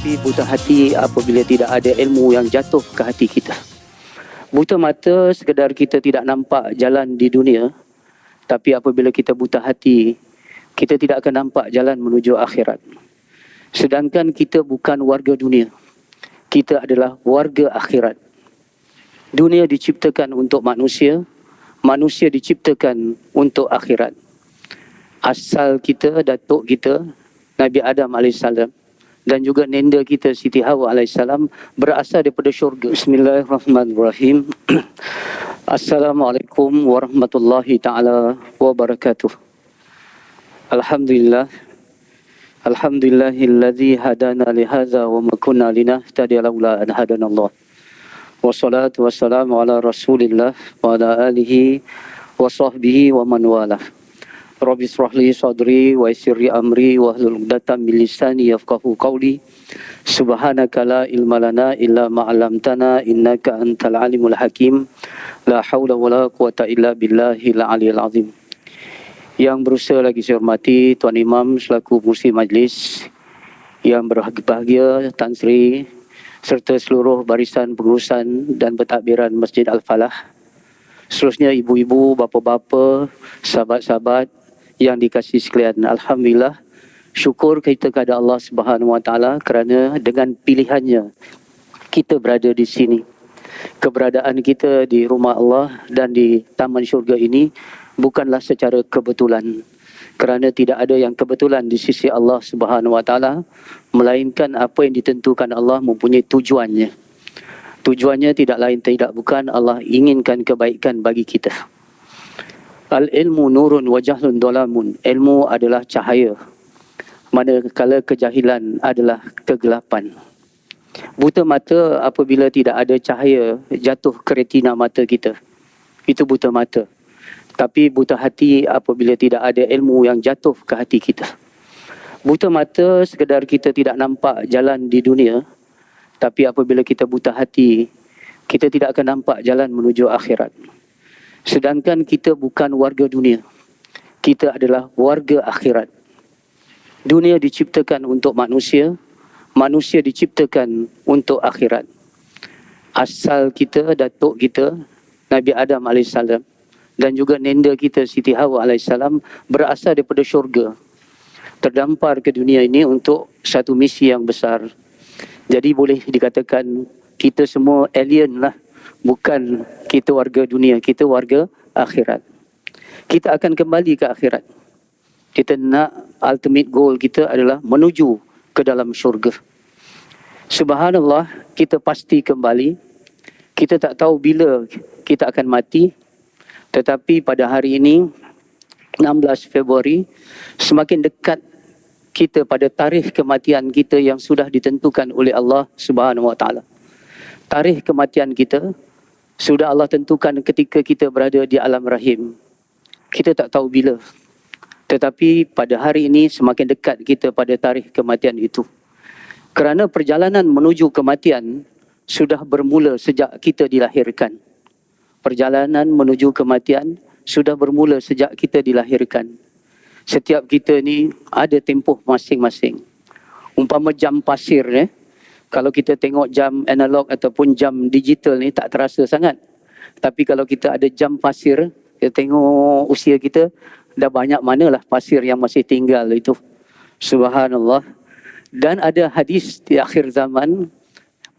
Tetapi buta hati apabila tidak ada ilmu yang jatuh ke hati kita. Buta mata sekadar kita tidak nampak jalan di dunia. Tapi apabila kita buta hati, kita tidak akan nampak jalan menuju akhirat. Sedangkan kita bukan warga dunia. Kita adalah warga akhirat. Dunia diciptakan untuk manusia. Manusia diciptakan untuk akhirat. Asal kita, datuk kita, Nabi Adam AS dan juga nenda kita Siti Hawa AS berasal daripada syurga. Bismillahirrahmanirrahim. Assalamualaikum warahmatullahi ta'ala wabarakatuh. Alhamdulillah. Alhamdulillahilladzi hadana lihadza wa ma kunna linahtadiya laula an hadanallah. Wassalatu wassalamu ala Rasulillah wa ala alihi wa sahbihi wa man walah. Rabbi shrah li sadri wa yassir li amri wa hlul 'uqdatam min lisani yafqahu qawli. Subhanaka la ilma lana illa ma 'allamtana innaka antal alimul hakim. La haula wala quwata illa billahil aliyil azim. Yang berusaha lagi saya hormati Tuan Imam selaku pengurusi majlis, yang berbahagia Tan Sri serta seluruh barisan pengurusan dan pentadbiran Masjid Al-Falah. Seterusnya ibu-ibu, bapa-bapa, sahabat-sahabat yang dikasihi sekalian. Alhamdulillah, syukur kita kepada Allah Subhanahu Wa Taala kerana dengan pilihannya kita berada di sini. Keberadaan kita di rumah Allah dan di taman syurga ini bukanlah secara kebetulan. Kerana tidak ada yang kebetulan di sisi Allah Subhanahu Wa Taala, melainkan apa yang ditentukan Allah mempunyai tujuannya. Tujuannya tidak lain tidak bukan Allah inginkan kebaikan bagi kita. Al-ilmu nurun wa jahlun dolamun. Ilmu adalah cahaya, manakala kejahilan adalah kegelapan. Buta mata apabila tidak ada cahaya jatuh ke retina mata kita. Itu buta mata. Tapi buta hati apabila tidak ada ilmu yang jatuh ke hati kita. Buta mata sekadar kita tidak nampak jalan di dunia. Tapi apabila kita buta hati, kita tidak akan nampak jalan menuju akhirat. Sedangkan kita bukan warga dunia. Kita adalah warga akhirat. Dunia diciptakan untuk manusia. Manusia diciptakan untuk akhirat. Asal kita, datuk kita, Nabi Adam AS dan juga nenda kita Siti Hawa AS berasal daripada syurga. Terdampar ke dunia ini untuk satu misi yang besar. Jadi boleh dikatakan kita semua alien lah. Bukan kita warga dunia, kita warga akhirat. Kita akan kembali ke akhirat. Kita nak ultimate goal kita adalah menuju ke dalam syurga. Subhanallah, kita pasti kembali. Kita tak tahu bila kita akan mati. Tetapi pada hari ini, 16 Februari, semakin dekat kita pada tarikh kematian kita yang sudah ditentukan oleh Allah Subhanahu Wa Taala. Tarikh kematian kita sudah Allah tentukan ketika kita berada di alam rahim. Kita tak tahu bila. Tetapi pada hari ini semakin dekat kita pada tarikh kematian itu. Kerana perjalanan menuju kematian sudah bermula sejak kita dilahirkan. Perjalanan menuju kematian sudah bermula sejak kita dilahirkan. Setiap kita ni ada tempoh masing-masing. Umpama jam pasir kalau kita tengok jam analog ataupun jam digital ni tak terasa sangat. Tapi kalau kita ada jam pasir, kita tengok usia kita, dah banyak manalah pasir yang masih tinggal itu. Subhanallah. Dan ada hadis di akhir zaman,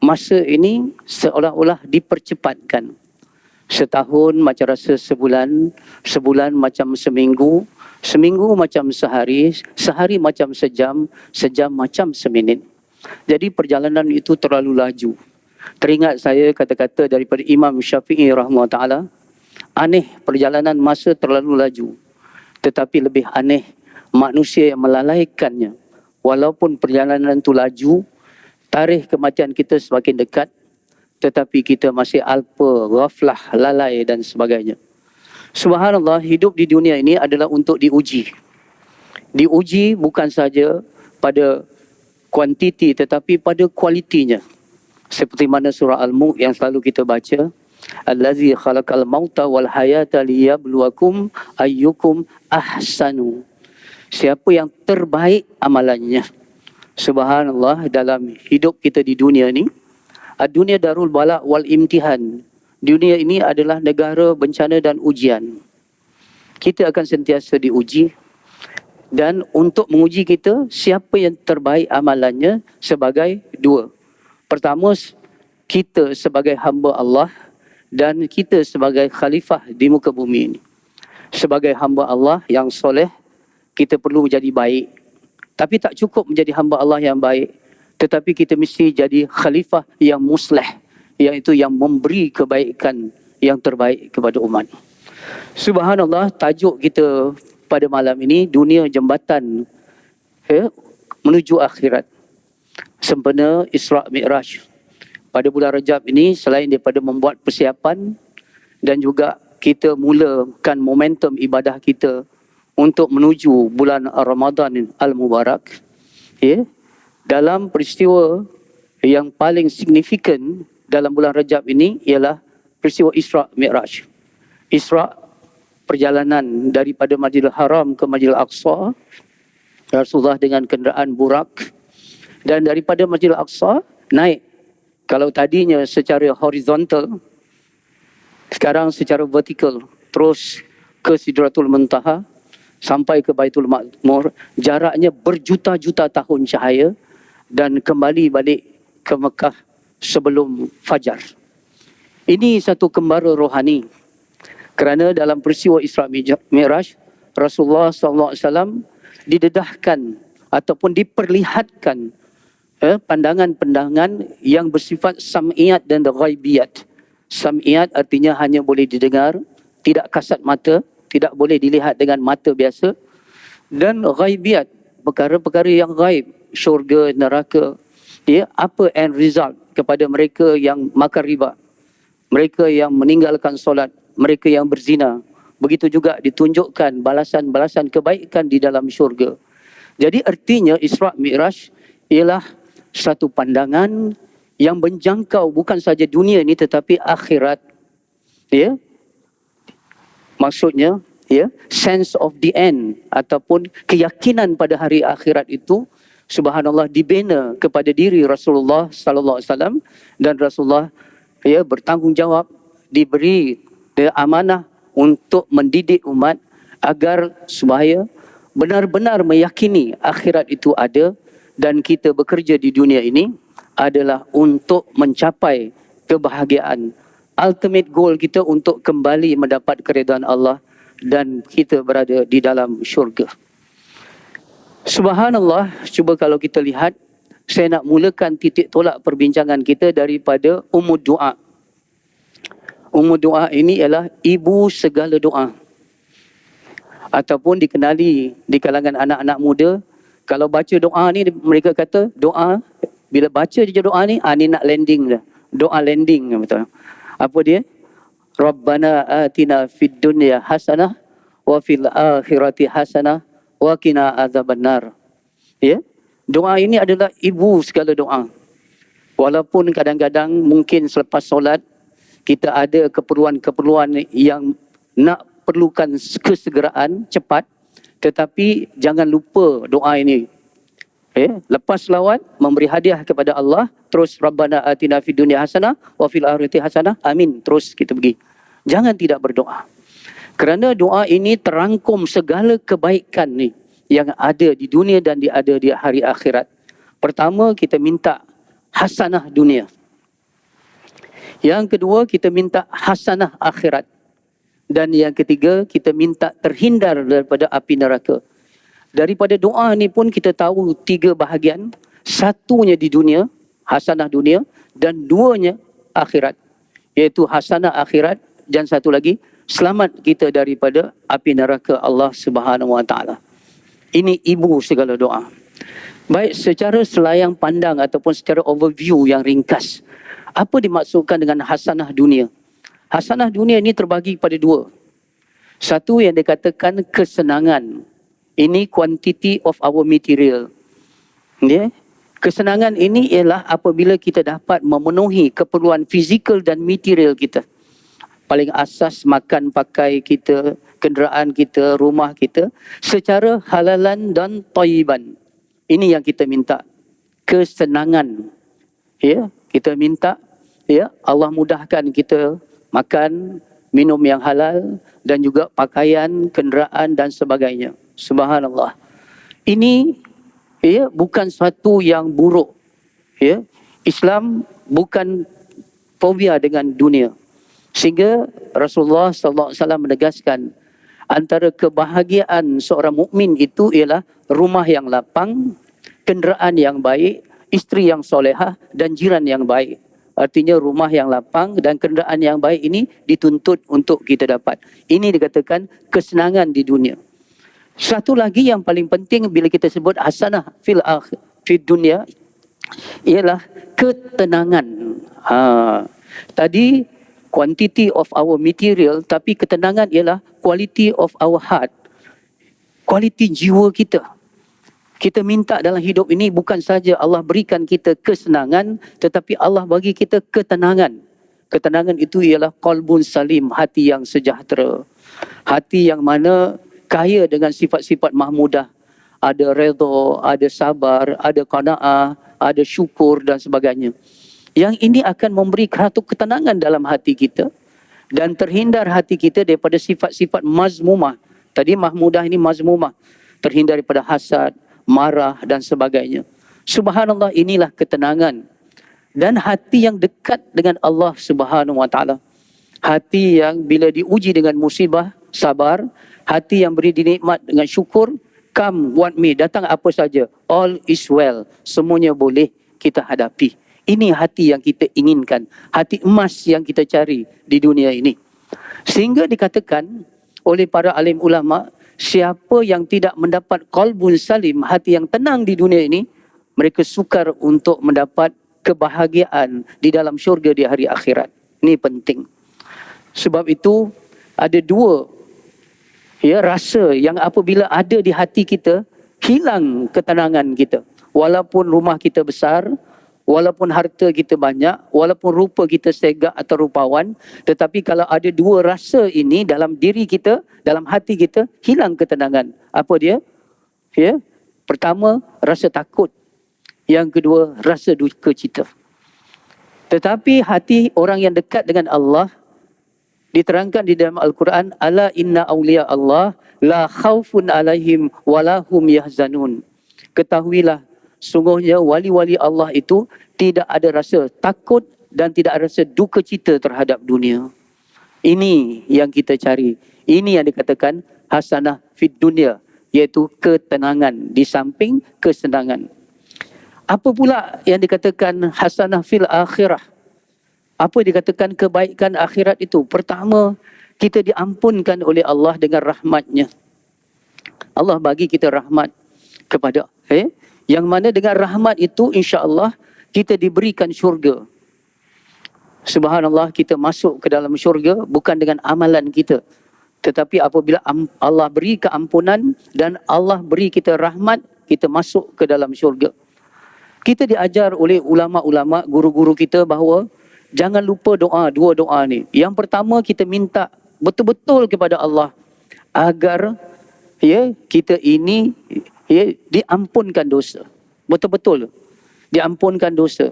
masa ini seolah-olah dipercepatkan. Setahun macam rasa sebulan, sebulan macam seminggu, seminggu macam sehari, sehari macam sejam, sejam macam seminit. Jadi perjalanan itu terlalu laju. Teringat saya kata-kata daripada Imam Syafi'i rahimahullah ta'ala, aneh perjalanan masa terlalu laju. Tetapi lebih aneh manusia yang melalaikannya. Walaupun perjalanan itu laju, tarikh kematian kita semakin dekat, tetapi kita masih alpa, ghaflah, lalai dan sebagainya. Subhanallah, hidup di dunia ini adalah untuk diuji. Diuji bukan saja pada kuantiti tetapi pada kualitinya. Seperti mana surah Al-Mulk yang selalu kita baca, Allazi khalaqal mauta wal hayata liyabluwakum ayyukum ahsanu. Siapa yang terbaik amalannya. Subhanallah, dalam hidup kita di dunia ni, dunia darul bala wal imtihan. Dunia ini adalah negara bencana dan ujian. Kita akan sentiasa diuji, dan untuk menguji kita, siapa yang terbaik amalannya sebagai dua. Pertama, kita sebagai hamba Allah dan kita sebagai khalifah di muka bumi ini. Sebagai hamba Allah yang soleh, kita perlu menjadi baik. Tapi tak cukup menjadi hamba Allah yang baik, tetapi kita mesti jadi khalifah yang musleh, iaitu yang memberi kebaikan yang terbaik kepada umat. Subhanallah, tajuk kita pada malam ini, dunia jembatan menuju akhirat. Sempena Isra' Mi'raj. Pada bulan Rajab ini, selain daripada membuat persiapan dan juga kita mulakan momentum ibadah kita untuk menuju bulan Ramadan Al-Mubarak, dalam peristiwa yang paling signifikan dalam bulan Rajab ini ialah peristiwa Isra' Mi'raj. Isra', perjalanan daripada Masjidil Haram ke Masjidil Aqsa, Rasulullah dengan kenderaan burak, dan daripada Masjidil Aqsa naik. Kalau tadinya secara horizontal, sekarang secara vertikal, terus ke Sidratul Muntaha sampai ke Baitul Ma'mur, jaraknya berjuta-juta tahun cahaya, dan kembali balik ke Mekah sebelum fajar. Ini satu kembara rohani. Kerana dalam peristiwa Isra' Mi'raj, Rasulullah SAW didedahkan ataupun diperlihatkan pandangan-pandangan yang bersifat sam'iyat dan ghaibiyat. Sam'iyat artinya hanya boleh didengar, tidak kasat mata, tidak boleh dilihat dengan mata biasa. Dan ghaibiyat, perkara-perkara yang ghaib, syurga, neraka, apa end result kepada mereka yang makan riba, mereka yang meninggalkan solat, mereka yang berzina. Begitu juga ditunjukkan balasan-balasan kebaikan di dalam syurga. Jadi artinya Isra' Mi'raj ialah satu pandangan yang menjangkau bukan saja dunia ini tetapi akhirat. Maksudnya, sense of the end ataupun keyakinan pada hari akhirat itu, subhanallah, dibina kepada diri Rasulullah sallallahu alaihi wasallam, dan Rasulullah bertanggungjawab, diberi amanah untuk mendidik umat agar supaya benar-benar meyakini akhirat itu ada, dan kita bekerja di dunia ini adalah untuk mencapai kebahagiaan. Ultimate goal kita untuk kembali mendapat keridhaan Allah dan kita berada di dalam syurga. Subhanallah, cuba kalau kita lihat, saya nak mulakan titik tolak perbincangan kita daripada Ummud Du'a. Ummud Du'a ini ialah ibu segala doa, ataupun dikenali di kalangan anak-anak muda. Kalau baca doa ni, mereka kata doa, bila baca je doa ni, ni nak landing dah. Doa landing, betul. Apa dia? Rabbana atina fid dunya hasanah wa fil akhirati hasanah wa qina azabannar. Doa ini adalah ibu segala doa. Walaupun kadang-kadang mungkin selepas solat kita ada keperluan-keperluan yang nak perlukan kesegeraan cepat, tetapi jangan lupa doa ini. Lepas selawat, memberi hadiah kepada Allah, terus Rabbana atina fid dunya hasanah wa fil akhirati hasanah, amin, terus kita pergi. Jangan tidak berdoa. Kerana doa ini terangkum segala kebaikan ni yang ada di dunia dan ada di hari akhirat. Pertama, kita minta hasanah dunia. Yang kedua, kita minta hasanah akhirat. Dan yang ketiga, kita minta terhindar daripada api neraka. Daripada doa ni pun kita tahu 3 bahagian. Satunya di dunia, hasanah dunia, dan 2-nya akhirat. Iaitu hasanah akhirat, dan satu lagi, selamat kita daripada api neraka Allah Subhanahu Wa Taala. Ini ibu segala doa. Baik, secara selayang pandang ataupun secara overview yang ringkas, apa dimaksudkan dengan hasanah dunia? Hasanah dunia ini terbagi pada 2. Satu yang dikatakan kesenangan. Ini quantity of our material. Kesenangan ini ialah apabila kita dapat memenuhi keperluan fizikal dan material kita. Paling asas makan pakai kita, kenderaan kita, rumah kita, secara halalan dan thayyiban. Ini yang kita minta. kesenangan. Ya, kita minta ya Allah mudahkan kita makan, minum yang halal dan juga pakaian, kenderaan dan sebagainya. Subhanallah. Ini ya bukan suatu yang buruk. Ya, Islam bukan fobia dengan dunia. Sehingga Rasulullah sallallahu alaihi wasallam menegaskan antara kebahagiaan seorang mukmin itu ialah rumah yang lapang, kenderaan yang baik, isteri yang solehah dan jiran yang baik. Artinya rumah yang lapang dan kenderaan yang baik ini dituntut untuk kita dapat. Ini dikatakan kesenangan di dunia. Satu lagi yang paling penting bila kita sebut hasanah fil dunia ialah ketenangan. Tadi quantity of our material, tapi ketenangan ialah quality of our heart. Kualiti jiwa kita. Kita minta dalam hidup ini bukan saja Allah berikan kita kesenangan, tetapi Allah bagi kita ketenangan. Ketenangan itu ialah qalbun salim, hati yang sejahtera. Hati yang mana kaya dengan sifat-sifat mahmudah. Ada redha, ada sabar, ada qanaah, ada syukur dan sebagainya. Yang ini akan memberi satu ketenangan dalam hati kita dan terhindar hati kita daripada sifat-sifat mazmumah. Tadi mahmudah ini mazmumah, terhindar daripada hasad, marah dan sebagainya. Subhanallah, inilah ketenangan dan hati yang dekat dengan Allah Subhanahu wa taala. Hati yang bila diuji dengan musibah sabar, hati yang beri dinikmat dengan syukur. Come what may, datang apa saja, all is well, semuanya boleh kita hadapi. Ini hati yang kita inginkan, hati emas yang kita cari di dunia ini. Sehingga dikatakan oleh para alim ulama, siapa yang tidak mendapat qalbun salim, hati yang tenang di dunia ini, mereka sukar untuk mendapat kebahagiaan di dalam syurga di hari akhirat. Ini penting. Sebab itu ada dua rasa yang apabila ada di hati kita, hilang ketenangan kita. Walaupun rumah kita besar, walaupun harta kita banyak, walaupun rupa kita segak atau rupawan, tetapi kalau ada dua rasa ini dalam diri kita, dalam hati kita, hilang ketenangan. Apa dia? Pertama, rasa takut. Yang kedua, rasa duka cita. Tetapi hati orang yang dekat dengan Allah, diterangkan di dalam Al-Quran, ala inna awliya Allah la khawfun alaihim walahum yahzanun. Ketahuilah, sungguhnya wali-wali Allah itu tidak ada rasa takut dan tidak ada rasa duka cita terhadap dunia. Ini yang kita cari. Ini yang dikatakan hasanah fid dunia, iaitu ketenangan di samping kesenangan. Apa pula yang dikatakan hasanah fil akhirah? Apa dikatakan kebaikan akhirat itu? Pertama, kita diampunkan oleh Allah dengan rahmatnya. Allah bagi kita rahmat kepada yang mana dengan rahmat itu insya-Allah kita diberikan syurga. Subhanallah, kita masuk ke dalam syurga bukan dengan amalan kita, tetapi apabila Allah beri keampunan dan Allah beri kita rahmat, kita masuk ke dalam syurga. Kita diajar oleh ulama-ulama, guru-guru kita bahawa jangan lupa doa, dua doa ni. Yang pertama, kita minta betul-betul kepada Allah agar kita ini diampunkan dosa. Betul-betul diampunkan dosa.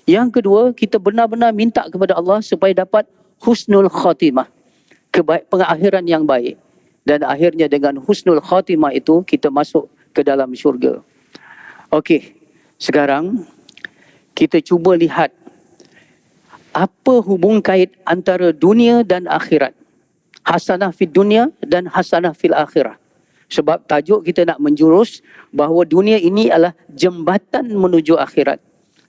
Yang kedua, kita benar-benar minta kepada Allah supaya dapat husnul khatimah, pengakhiran yang baik. Dan akhirnya dengan husnul khatimah itu kita masuk ke dalam syurga. Okey, sekarang kita cuba lihat apa hubung kait antara dunia dan akhirat. Hasanah fid dunia dan hasanah fil akhirah. Sebab tajuk kita nak menjurus bahawa dunia ini adalah jembatan menuju akhirat.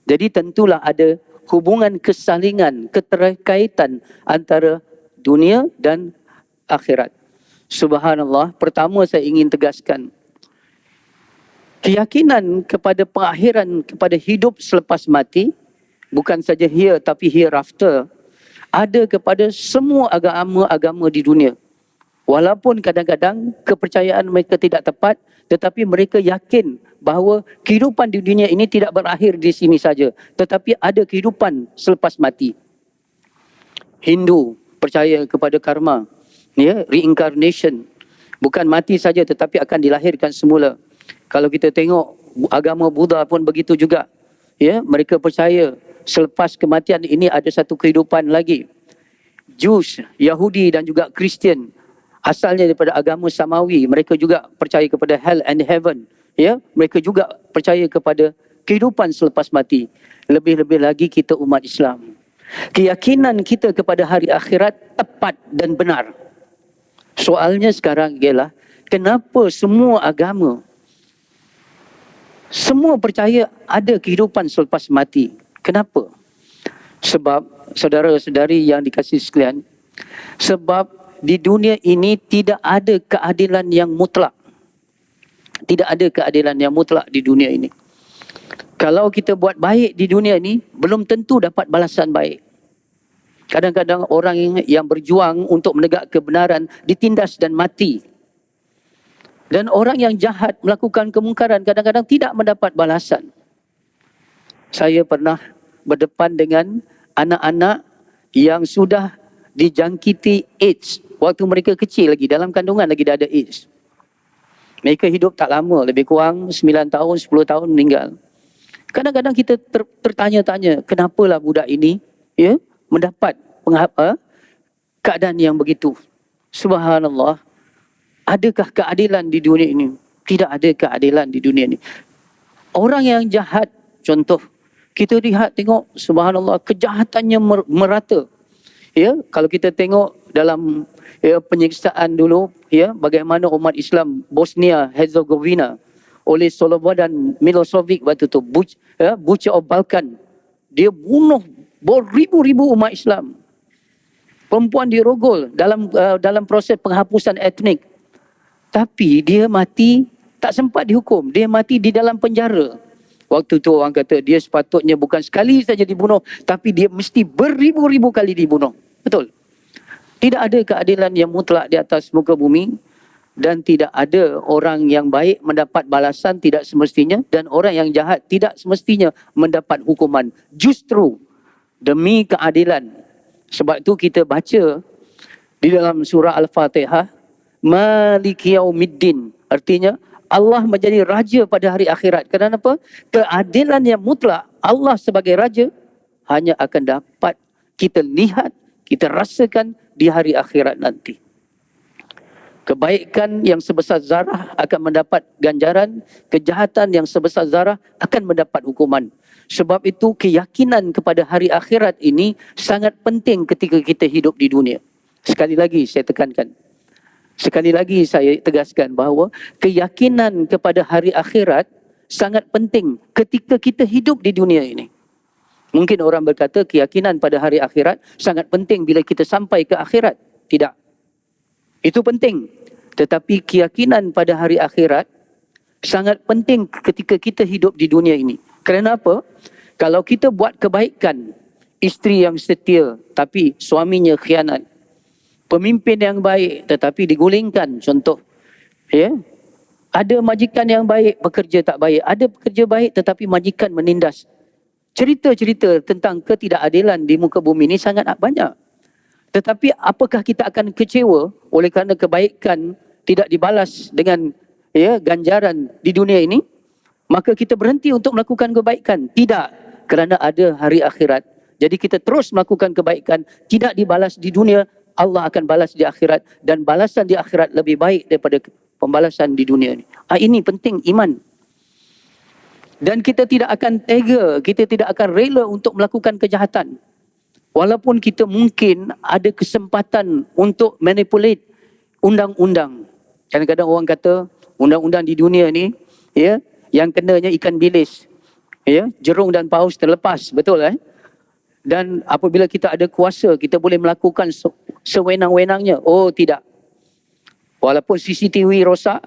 Jadi tentulah ada hubungan kesalingan, keterkaitan antara dunia dan akhirat. Subhanallah, pertama saya ingin tegaskan, keyakinan kepada pengakhiran, kepada hidup selepas mati, bukan saja here tapi hereafter, ada kepada semua agama-agama di dunia. Walaupun kadang-kadang kepercayaan mereka tidak tepat, tetapi mereka yakin bahawa kehidupan di dunia ini tidak berakhir di sini saja, tetapi ada kehidupan selepas mati. Hindu percaya kepada karma, reincarnation. Bukan mati saja tetapi akan dilahirkan semula. Kalau kita tengok agama Buddha pun begitu juga. Ya, mereka percaya selepas kematian ini ada satu kehidupan lagi. Jews, Yahudi dan juga Kristian asalnya daripada agama Samawi, mereka juga percaya kepada hell and heaven. Ya, mereka juga percaya kepada kehidupan selepas mati. Lebih-lebih lagi kita umat Islam. Keyakinan kita kepada hari akhirat tepat dan benar. Soalnya sekarang ialah kenapa semua agama, semua percaya ada kehidupan selepas mati. Kenapa? Sebab saudara-saudari yang dikasihi sekalian, sebab di dunia ini tidak ada keadilan yang mutlak. Tidak ada keadilan yang mutlak di dunia ini. Kalau kita buat baik di dunia ini, belum tentu dapat balasan baik. Kadang-kadang orang yang berjuang untuk menegak kebenaran ditindas dan mati. Dan orang yang jahat melakukan kemungkaran kadang-kadang tidak mendapat balasan. Saya pernah berdepan dengan anak-anak yang sudah dijangkiti AIDS. Waktu mereka kecil lagi, dalam kandungan lagi dah ada AIDS. Mereka hidup tak lama, lebih kurang 9 tahun, 10 tahun meninggal. Kadang-kadang kita tertanya-tanya, kenapalah budak ini mendapat keadaan yang begitu. Subhanallah. Adakah keadilan di dunia ini? Tidak ada keadilan di dunia ini. Orang yang jahat, contoh, kita lihat, tengok, subhanallah, kejahatannya merata. Ya, kalau kita tengok dalam penyiksaan dulu, bagaimana umat Islam Bosnia Herzegovina oleh Slobodan Milosevic waktu tu, Butcher of Balkan, dia bunuh beribu-ribu umat Islam. Perempuan dirogol dalam proses penghapusan etnik. Tapi dia mati tak sempat dihukum, dia mati di dalam penjara. Waktu tu orang kata dia sepatutnya bukan sekali saja dibunuh, tapi dia mesti beribu-ribu kali dibunuh. Betul? Tidak ada keadilan yang mutlak di atas muka bumi, dan tidak ada orang yang baik mendapat balasan tidak semestinya, dan orang yang jahat tidak semestinya mendapat hukuman. Justru demi keadilan. Sebab itu kita baca di dalam surah Al-Fatihah, Maliki Yaumiddin. Artinya Allah menjadi raja pada hari akhirat. Kenapa? Keadilan yang mutlak, Allah sebagai raja hanya akan dapat kita lihat, kita rasakan di hari akhirat nanti. Kebaikan yang sebesar zarah akan mendapat ganjaran, kejahatan yang sebesar zarah akan mendapat hukuman. Sebab itu keyakinan kepada hari akhirat ini sangat penting ketika kita hidup di dunia. Sekali lagi saya tekankan. Sekali lagi saya tegaskan bahawa keyakinan kepada hari akhirat sangat penting ketika kita hidup di dunia ini. Mungkin orang berkata keyakinan pada hari akhirat sangat penting bila kita sampai ke akhirat. Tidak. Itu penting. Tetapi keyakinan pada hari akhirat sangat penting ketika kita hidup di dunia ini. Kerana apa? Kalau kita buat kebaikan, isteri yang setia tapi suaminya khianat, pemimpin yang baik tetapi digulingkan, contoh, ada majikan yang baik, pekerja tak baik, ada pekerja baik tetapi majikan menindas. Cerita-cerita tentang ketidakadilan di muka bumi ini sangat banyak. Tetapi apakah kita akan kecewa oleh kerana kebaikan tidak dibalas dengan ganjaran di dunia ini? Maka kita berhenti untuk melakukan kebaikan? Tidak, kerana ada hari akhirat. Jadi kita terus melakukan kebaikan, tidak dibalas di dunia, Allah akan balas di akhirat, dan balasan di akhirat lebih baik daripada pembalasan di dunia ini. Ini penting iman. Dan kita tidak akan tega, kita tidak akan rela untuk melakukan kejahatan. Walaupun kita mungkin ada kesempatan untuk manipulate undang-undang. Kadang-kadang orang kata undang-undang di dunia ni, yang kenanya ikan bilis, jerung dan paus terlepas, betul Dan apabila kita ada kuasa, kita boleh melakukan sewenang-wenangnya. Oh tidak. Walaupun CCTV rosak,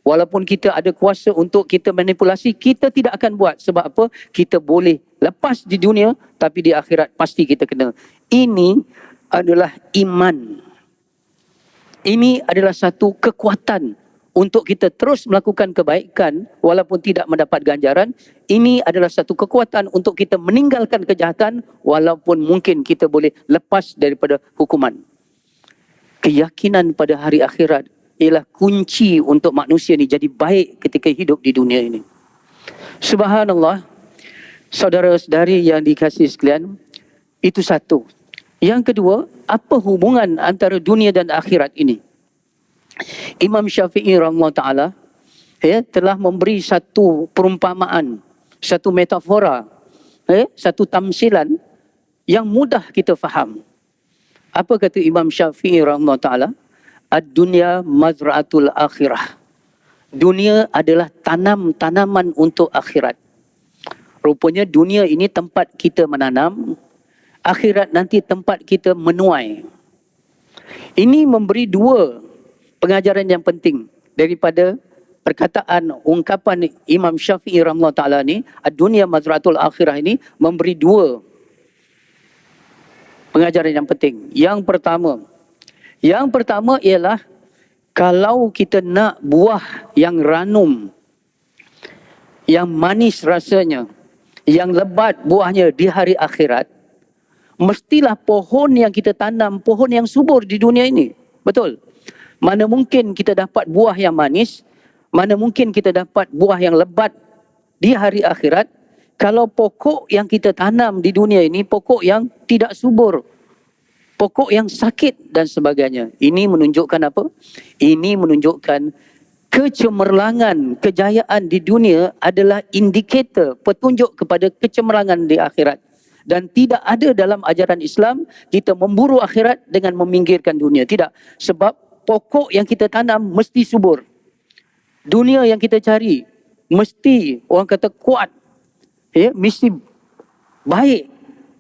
walaupun kita ada kuasa untuk kita manipulasi, kita tidak akan buat. Sebab apa? Kita boleh lepas di dunia, tapi di akhirat pasti kita kena. Ini adalah iman. Ini adalah satu kekuatan untuk kita terus melakukan kebaikan walaupun tidak mendapat ganjaran. Ini adalah satu kekuatan untuk kita meninggalkan kejahatan walaupun mungkin kita boleh lepas daripada hukuman. Keyakinan pada hari akhirat ialah kunci untuk manusia ni jadi baik ketika hidup di dunia ini. Subhanallah, saudara-saudari yang dikasihi sekalian, itu satu. Yang kedua, apa hubungan antara dunia dan akhirat ini? Imam Syafi'i rahimahullah ta'ala telah memberi satu perumpamaan, satu metafora, satu tamsilan yang mudah kita faham. Apa kata Imam Syafi'i rahimahullah ta'ala? Ad-dunya mazra'atul akhirah. Dunia adalah tanaman untuk akhirat. Rupanya dunia ini tempat kita menanam, akhirat nanti tempat kita menuai. Ini memberi dua pengajaran yang penting daripada perkataan ungkapan Imam Syafi'i rahimahullah ta'ala ni, ad-dunya mazra'atul akhirah ini memberi dua pengajaran yang penting. Yang pertama ialah kalau kita nak buah yang ranum, yang manis rasanya, yang lebat buahnya di hari akhirat, mestilah pohon yang kita tanam, pohon yang subur di dunia ini. Betul? Mana mungkin kita dapat buah yang manis, mana mungkin kita dapat buah yang lebat di hari akhirat, kalau pokok yang kita tanam di dunia ini, pokok yang tidak subur, pokok yang sakit dan sebagainya. Ini menunjukkan apa? Ini menunjukkan kecemerlangan, kejayaan di dunia adalah indikator, petunjuk kepada kecemerlangan di akhirat. Dan tidak ada dalam ajaran Islam kita memburu akhirat dengan meminggirkan dunia. Tidak. Sebab pokok yang kita tanam mesti subur. Dunia yang kita cari mesti orang kata kuat. Mesti baik.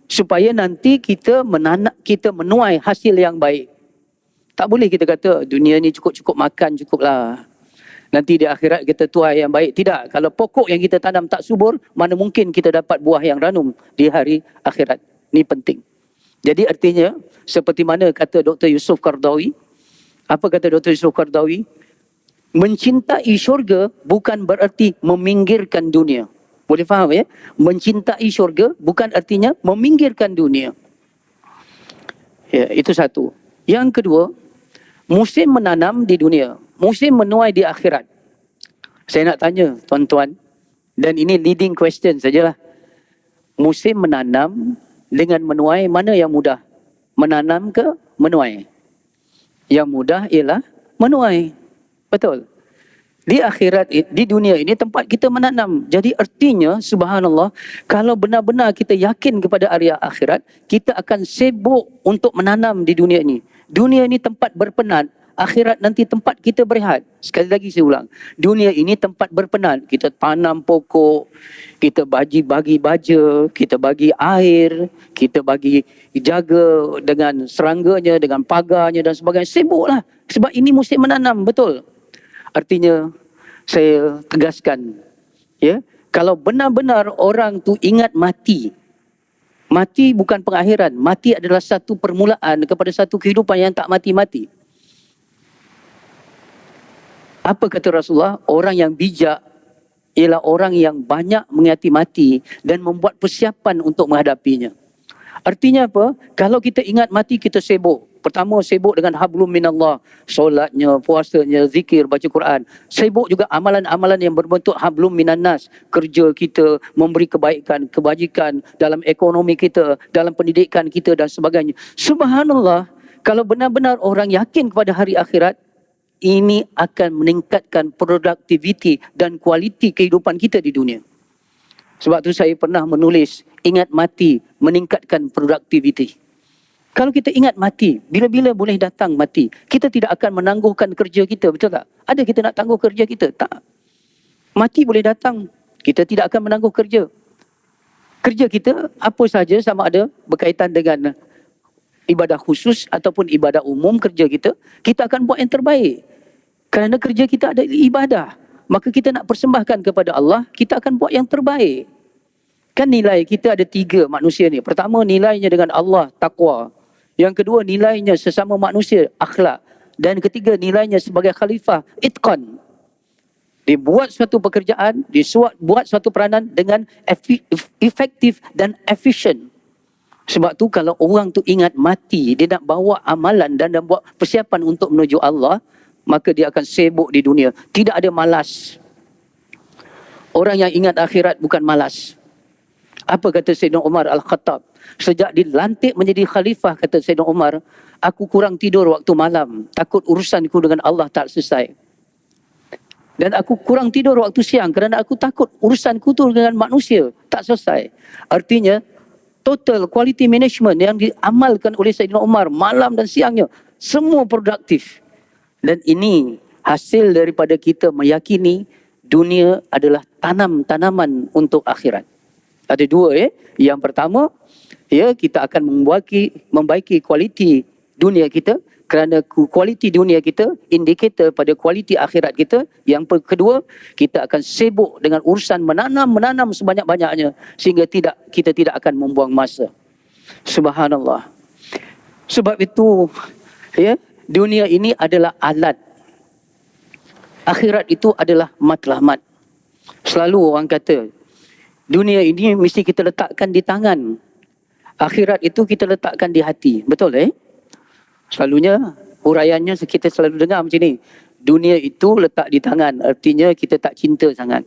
Supaya nanti kita menuai hasil yang baik. Tak boleh kita kata dunia ni cukup-cukup makan cukuplah. Nanti di akhirat kita tuai yang baik. Tidak. Kalau pokok yang kita tanam tak subur, mana mungkin kita dapat buah yang ranum di hari akhirat. Ini penting. Jadi artinya, seperti mana kata Dr. Yusuf Qaradawi. Apa kata Dr. Yusuf Qaradawi? Mencintai syurga bukan berarti meminggirkan dunia. Boleh faham ya? Mencintai syurga bukan artinya meminggirkan dunia. Ya, itu satu. Yang kedua, musim menanam di dunia, musim menuai di akhirat. Saya nak tanya tuan-tuan, dan ini leading question sajalah. Musim menanam dengan menuai, mana yang mudah? Menanam ke menuai? Yang mudah ialah menuai. Betul. Di akhirat, di dunia ini tempat kita menanam. Jadi artinya, subhanallah, kalau benar-benar kita yakin kepada hari akhirat, kita akan sibuk untuk menanam di dunia ini. Dunia ini tempat berpenat, akhirat nanti tempat kita berehat. Sekali lagi saya ulang, dunia ini tempat berpenat. Kita tanam pokok, kita bagi baja, kita bagi air, kita bagi jaga dengan serangganya, dengan pagarnya dan sebagainya. Sibuklah, sebab ini musim menanam, betul. Artinya, saya tegaskan, ya, kalau benar-benar orang tu ingat mati, mati bukan pengakhiran, mati adalah satu permulaan kepada satu kehidupan yang tak mati-mati. Apa kata Rasulullah? Orang yang bijak ialah orang yang banyak mengingati mati dan membuat persiapan untuk menghadapinya. Artinya apa? Kalau kita ingat mati, kita sibuk. Pertama, sibuk dengan hablum minallah. Solatnya, puasanya, zikir, baca Quran. Sibuk juga amalan-amalan yang berbentuk hablum minannas. Kerja kita, memberi kebaikan, kebajikan dalam ekonomi kita, dalam pendidikan kita dan sebagainya. Subhanallah, kalau benar-benar orang yakin kepada hari akhirat, ini akan meningkatkan produktiviti dan kualiti kehidupan kita di dunia. Sebab tu saya pernah menulis, ingat mati meningkatkan produktiviti. Kalau kita ingat mati, bila-bila boleh datang mati, kita tidak akan menangguhkan kerja kita, betul tak? Ada kita nak tangguh kerja kita? Tak. Mati boleh datang, kita tidak akan menangguh kerja. Kerja kita apa saja, sama ada berkaitan dengan ibadah khusus ataupun ibadah umum kerja kita akan buat yang terbaik. Kerana kerja kita ada ibadah, maka kita nak persembahkan kepada Allah, kita akan buat yang terbaik. Kan nilai kita ada 3 manusia ni. Pertama, nilainya dengan Allah, takwa. Yang kedua, nilainya sesama manusia, akhlak. Dan ketiga, nilainya sebagai khalifah, itqan. Dibuat suatu pekerjaan, dibuat suatu peranan dengan efektif dan efisien. Sebab tu kalau orang tu ingat mati, dia nak bawa amalan dan buat persiapan untuk menuju Allah, maka dia akan sibuk di dunia. Tidak ada malas. Orang yang ingat akhirat bukan malas. Apa kata Sayyidina Umar Al-Khattab? Sejak dilantik menjadi khalifah, kata Sayyidina Umar, aku kurang tidur waktu malam. Takut urusanku dengan Allah tak selesai. Dan aku kurang tidur waktu siang kerana aku takut urusanku tu dengan manusia tak selesai. Artinya, total quality management yang diamalkan oleh Sayyidina Umar malam dan siangnya, semua produktif. Dan ini hasil daripada kita meyakini dunia adalah tanaman untuk akhirat. Ada dua. Yang pertama, kita akan membaiki kualiti dunia kita, kerana kualiti dunia kita indikator pada kualiti akhirat kita. Yang kedua, kita akan sibuk dengan urusan menanam sebanyak-banyaknya sehingga kita tidak akan membuang masa. Subhanallah. Sebab itu, dunia ini adalah alat. Akhirat itu adalah matlamat. Selalu orang kata, dunia ini mesti kita letakkan di tangan. Akhirat itu kita letakkan di hati. Betul Selalunya huraiannya kita selalu dengar macam ni. Dunia itu letak di tangan, artinya kita tak cinta sangat.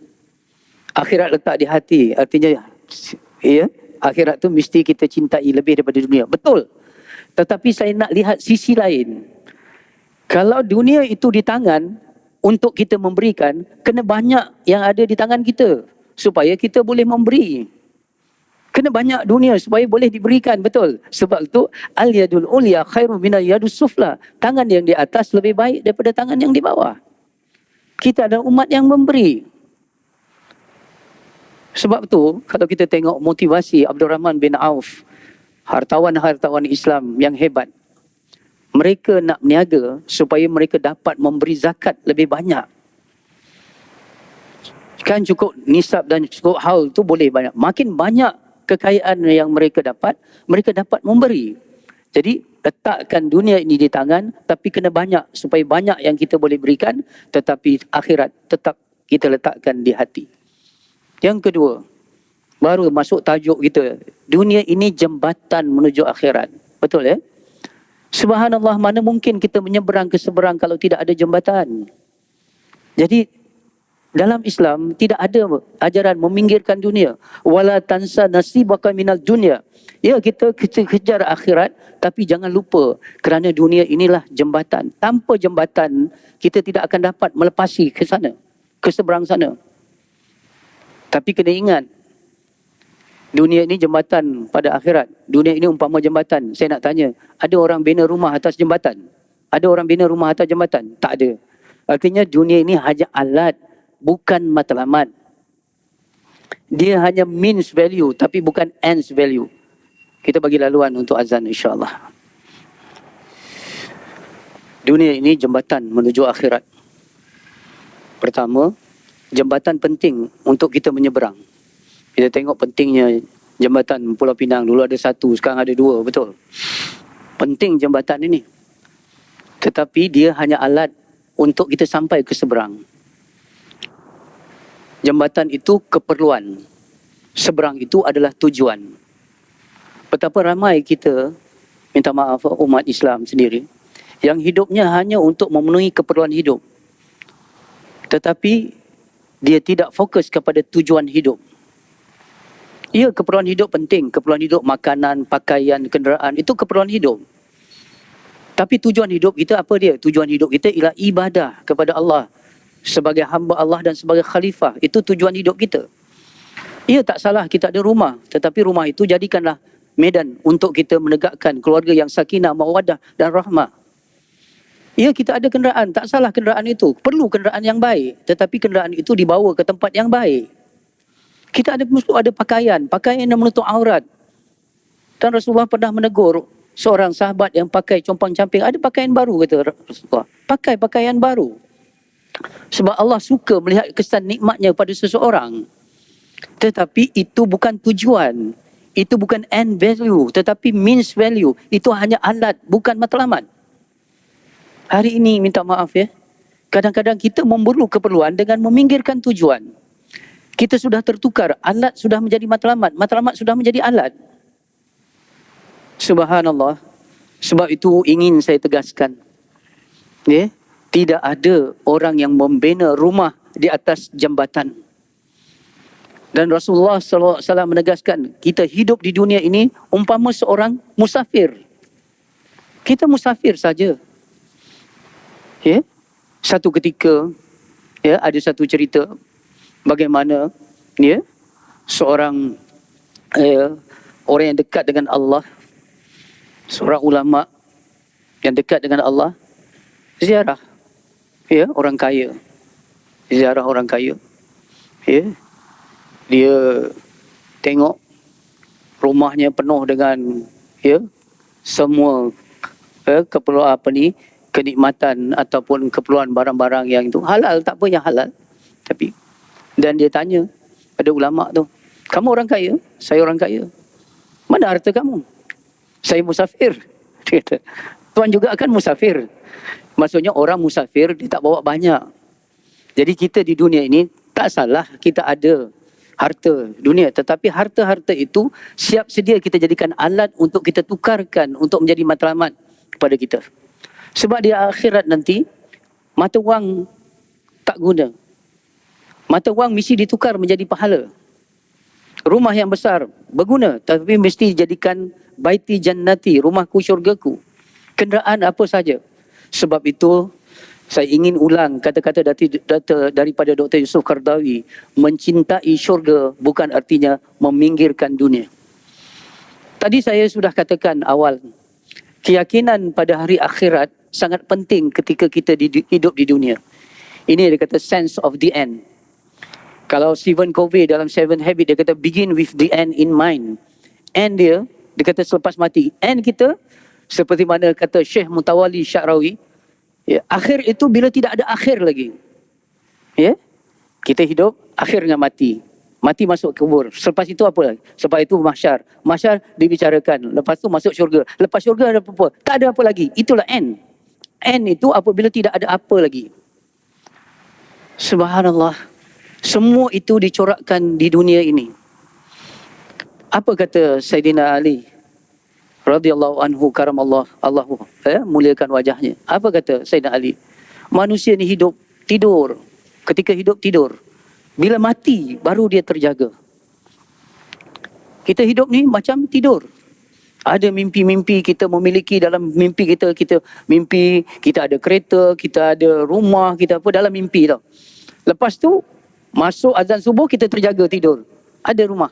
Akhirat letak di hati, artinya akhirat tu mesti kita cintai lebih daripada dunia. Betul. Tetapi saya nak lihat sisi lain. Kalau dunia itu di tangan untuk kita memberikan, kena banyak yang ada di tangan kita supaya kita boleh memberi. Kena banyak dunia supaya boleh diberikan, betul. Sebab itu al-yadul ulya khairu minal yadus sufla. Tangan yang di atas lebih baik daripada tangan yang di bawah. Kita adalah umat yang memberi. Sebab itu kalau kita tengok motivasi Abdul Rahman bin Auf, hartawan-hartawan Islam yang hebat, mereka nak berniaga supaya mereka dapat memberi zakat lebih banyak. Kan cukup nisab dan cukup haul tu boleh banyak. Makin banyak kekayaan yang mereka dapat memberi. Jadi letakkan dunia ini di tangan, tapi kena banyak supaya banyak yang kita boleh berikan, tetapi akhirat tetap kita letakkan di hati. Yang kedua, baru masuk tajuk kita, dunia ini jembatan menuju akhirat. Betul Subhanallah, mana mungkin kita menyeberang ke seberang kalau tidak ada jembatan. Jadi dalam Islam tidak ada ajaran meminggirkan dunia. Wala tansa nasibaka minal dunya. Kita kejar akhirat, tapi jangan lupa kerana dunia inilah jembatan. Tanpa jembatan, kita tidak akan dapat melepasi ke sana, ke seberang sana. Tapi kena ingat, dunia ini jembatan pada akhirat. Dunia ini umpama jembatan. Saya nak tanya, ada orang bina rumah atas jembatan? Ada orang bina rumah atas jembatan? Tak ada. Artinya dunia ini hanya alat, bukan matlamat. Dia hanya means value tapi bukan ends value. Kita bagi laluan untuk azan insya-Allah. Dunia ini jembatan menuju akhirat. Pertama, jembatan penting untuk kita menyeberang. Kita tengok pentingnya jembatan Pulau Pinang. Dulu ada satu, sekarang ada dua, betul. Penting jembatan ini. Tetapi dia hanya alat untuk kita sampai ke seberang. Jembatan itu keperluan. Seberang itu adalah tujuan. Betapa ramai kita, minta maaf umat Islam sendiri, yang hidupnya hanya untuk memenuhi keperluan hidup. Tetapi dia tidak fokus kepada tujuan hidup. Keperluan hidup penting. Keperluan hidup makanan, pakaian, kenderaan, itu keperluan hidup. Tapi tujuan hidup kita apa dia? Tujuan hidup kita ialah ibadah kepada Allah. Sebagai hamba Allah dan sebagai khalifah. Itu tujuan hidup kita. Tak salah kita ada rumah. Tetapi rumah itu jadikanlah medan untuk kita menegakkan keluarga yang sakinah, mawaddah dan rahmah. Kita ada kenderaan. Tak salah kenderaan itu. Perlu kenderaan yang baik. Tetapi kenderaan itu dibawa ke tempat yang baik. Kita mesti ada pakaian. Pakaian yang menutup aurat. Dan Rasulullah pernah menegur seorang sahabat yang pakai compang-camping. Ada pakaian baru, kata Rasulullah. Pakai pakaian baru. Sebab Allah suka melihat kesan nikmatnya pada seseorang. Tetapi itu bukan tujuan. Itu bukan end value. Tetapi means value. Itu hanya alat, bukan matlamat. Hari ini minta maaf kadang-kadang kita memburu keperluan dengan meminggirkan tujuan. Kita sudah tertukar. Alat sudah menjadi matlamat. Matlamat sudah menjadi alat. Subhanallah. Sebab itu ingin saya tegaskan. Tidak ada orang yang membina rumah di atas jambatan. Dan Rasulullah SAW menegaskan, kita hidup di dunia ini umpama seorang musafir. Kita musafir saja. Ya? Satu ketika, ya, ada satu cerita bagaimana, ya, seorang orang yang dekat dengan Allah, seorang ulama yang dekat dengan Allah, ziarah, ya, orang kaya. Ziarah orang kaya. Ya. Dia tengok rumahnya penuh dengan, ya, semua keperluan kenikmatan ataupun keperluan barang-barang yang itu halal, tak apa yang halal. Tapi dan dia tanya pada ulama tu, kamu orang kaya? Saya orang kaya. Mana harta kamu? Saya musafir. Dia kata, tuan juga akan musafir. Maksudnya orang musafir dia tak bawa banyak. Jadi kita di dunia ini tak salah kita ada harta dunia, tetapi harta-harta itu siap sedia kita jadikan alat untuk kita tukarkan untuk menjadi matlamat kepada kita. Sebab di akhirat nanti mata wang tak guna. Mata wang mesti ditukar menjadi pahala. Rumah yang besar berguna, tapi mesti dijadikan baiti jannati, rumahku syurgaku. Kenderaan apa saja. Sebab itu saya ingin ulang kata-kata daripada Dr. Yusof Qaradawi. Mencintai syurga bukan artinya meminggirkan dunia. Tadi saya sudah katakan awal, keyakinan pada hari akhirat sangat penting ketika kita hidup di dunia. Ini dia kata sense of the end. Kalau Stephen Covey dalam Seven Habits, dia kata begin with the end in mind. End dia kata selepas mati. End kita, seperti mana kata Syekh Mutawalli Sya'rawi, ya, akhir itu bila tidak ada akhir lagi. Ya, kita hidup, akhirnya mati. Mati masuk kubur. Selepas itu apa lagi? Selepas itu mahsyar. Mahsyar dibicarakan. Lepas itu masuk syurga. Lepas syurga ada apa? Tak ada apa lagi. Itulah end. End itu apabila tidak ada apa lagi. Subhanallah. Semua itu dicorakkan di dunia ini. Apa kata Sayyidina Ali radhiyallahu anhu karamallah, Allah muliakan wajahnya. Apa kata Sayyidina Ali? Manusia ni hidup tidur. Ketika hidup tidur. Bila mati baru dia terjaga. Kita hidup ni macam tidur. Ada mimpi-mimpi kita memiliki, dalam mimpi kita mimpi kita ada kereta, kita ada rumah, kita apa dalam mimpi tau. Lepas tu masuk azan subuh kita terjaga tidur. Ada rumah?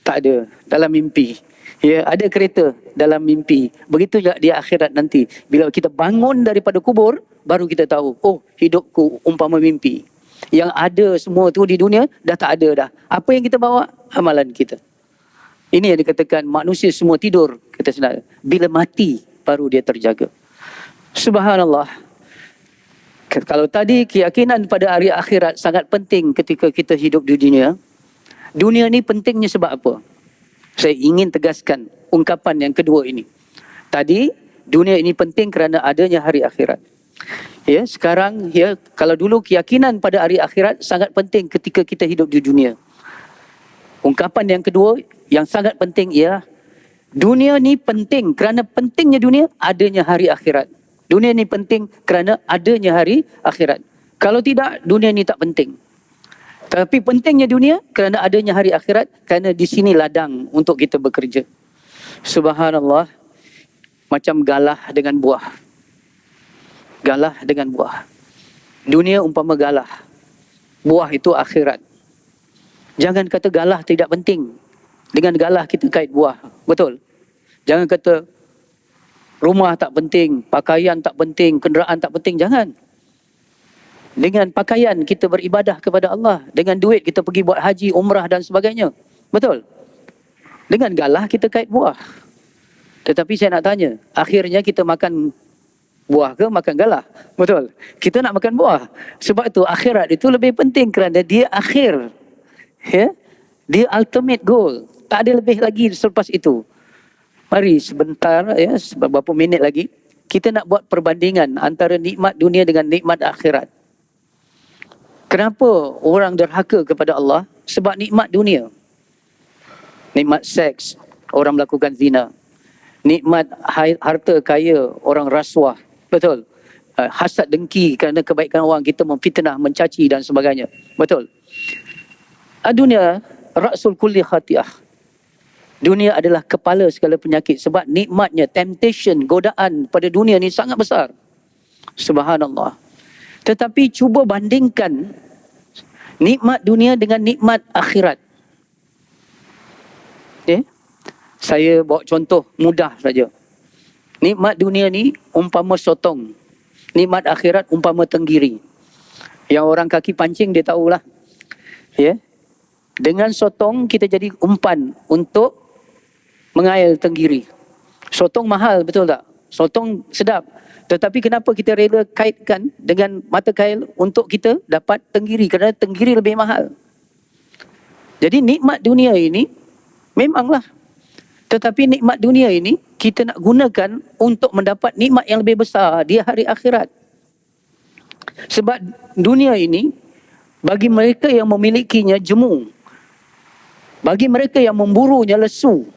Tak ada, dalam mimpi. Ya, ada kereta dalam mimpi. Begitu juga di akhirat nanti. Bila kita bangun daripada kubur, baru kita tahu, oh, hidupku umpama mimpi. Yang ada semua tu di dunia dah tak ada dah. Apa yang kita bawa? Amalan kita. Ini yang dikatakan manusia semua tidur, kata sebenarnya. Bila mati baru dia terjaga. Subhanallah. Kalau tadi keyakinan pada hari akhirat sangat penting ketika kita hidup di dunia. Dunia ni pentingnya sebab apa? Saya ingin tegaskan ungkapan yang kedua ini. Tadi, dunia ini penting kerana adanya hari akhirat. Ya, sekarang, ya, kalau dulu keyakinan pada hari akhirat sangat penting ketika kita hidup di dunia. Ungkapan yang kedua yang sangat penting ialah dunia ni penting kerana pentingnya dunia adanya hari akhirat. Dunia ni penting kerana adanya hari akhirat. Kalau tidak, dunia ni tak penting. Tapi pentingnya dunia kerana adanya hari akhirat, kerana di sini ladang untuk kita bekerja. Subhanallah, macam galah dengan buah. Galah dengan buah. Dunia umpama galah. Buah itu akhirat. Jangan kata galah tidak penting. Dengan galah kita kait buah. Betul? Jangan kata rumah tak penting, pakaian tak penting, kenderaan tak penting. Jangan. Dengan pakaian kita beribadah kepada Allah. Dengan duit kita pergi buat haji, umrah dan sebagainya. Betul? Dengan galah kita kait buah. Tetapi saya nak tanya, akhirnya kita makan buah ke makan galah? Betul? Kita nak makan buah. Sebab itu akhirat itu lebih penting kerana dia akhir. Ya? Dia ultimate goal. Tak ada lebih lagi selepas itu. Mari sebentar, ya, beberapa minit lagi, kita nak buat perbandingan antara nikmat dunia dengan nikmat akhirat. Kenapa orang derhaka kepada Allah? Sebab nikmat dunia. Nikmat seks, orang melakukan zina. Nikmat harta kaya, orang rasuah. Betul? Hasad dengki kerana kebaikan orang, kita memfitnah, mencaci dan sebagainya. Betul? Dunia Ra'sul kulli khati'ah. Dunia adalah kepala segala penyakit sebab nikmatnya, temptation, godaan pada dunia ni sangat besar. Subhanallah. Tetapi cuba bandingkan nikmat dunia dengan nikmat akhirat. Okay? Saya bawa contoh mudah saja. Nikmat dunia ni umpama sotong. Nikmat akhirat umpama tenggiri. Yang orang kaki pancing dia tahulah. Ya. Dengan sotong kita jadi umpan untuk mengail tenggiri. Sotong mahal, betul tak? Sotong sedap. Tetapi kenapa kita rela kaitkan dengan mata kail untuk kita dapat tenggiri? Kerana tenggiri lebih mahal. Jadi nikmat dunia ini memanglah. Tetapi nikmat dunia ini kita nak gunakan untuk mendapat nikmat yang lebih besar di hari akhirat. Sebab dunia ini bagi mereka yang memilikinya jemu. Bagi mereka yang memburunya lesu.